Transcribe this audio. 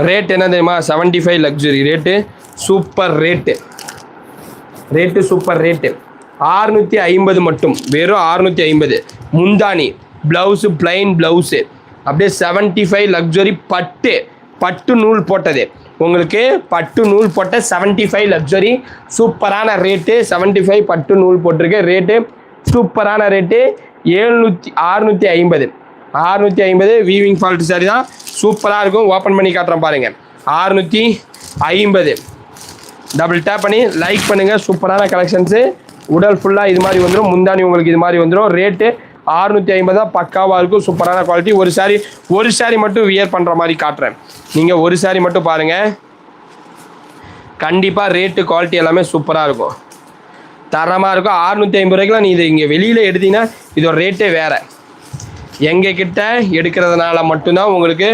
Rate என்ன தெரியுமா? 75 luxury rate. Super rate, super rate. 650 மட்டும், வெறும் 650. முந்தானி ப்ளவுஸு, பிளைன் ப்ளவுஸு, அப்படியே 75 லக்ஸுரி பட்டு நூல் போட்டது. உங்களுக்கு பட்டு நூல் போட்ட 75 லக்ஸுரி சூப்பரான ரேட்டு. 75 பட்டு நூல் போட்டிருக்கு. ரேட்டு சூப்பரான ரேட்டு. 650 வீவிங் ஃபால்ட் சாரி தான். சூப்பராக இருக்கும். ஓப்பன் பண்ணி காட்டுறேன் பாருங்கள். 650. டபுள் டேப் பண்ணி லைக் பண்ணுங்கள். சூப்பரான கலெக்ஷன்ஸு. உடல் ஃபுல்லாக இது மாதிரி வந்துடும். முந்தானி உங்களுக்கு இது மாதிரி வந்துடும். ரேட்டு 650 தான். பக்காவாக இருக்கும். சூப்பரான குவாலிட்டி. ஒரு சாரி மட்டும் வியர் பண்ணுற மாதிரி காட்டுறேன். நீங்கள் ஒரு சாரி மட்டும் பாருங்கள். கண்டிப்பாக ரேட்டு குவாலிட்டி எல்லாமே சூப்பராக இருக்கும், தரமாக இருக்கும். 650 ரூபாய்க்குலாம் நீ இது இங்கே வெளியில் எடுத்தீங்கன்னா இதோட ரேட்டே வேறு. எங்கள் கிட்ட எடுக்கிறதுனால மட்டும்தான் உங்களுக்கு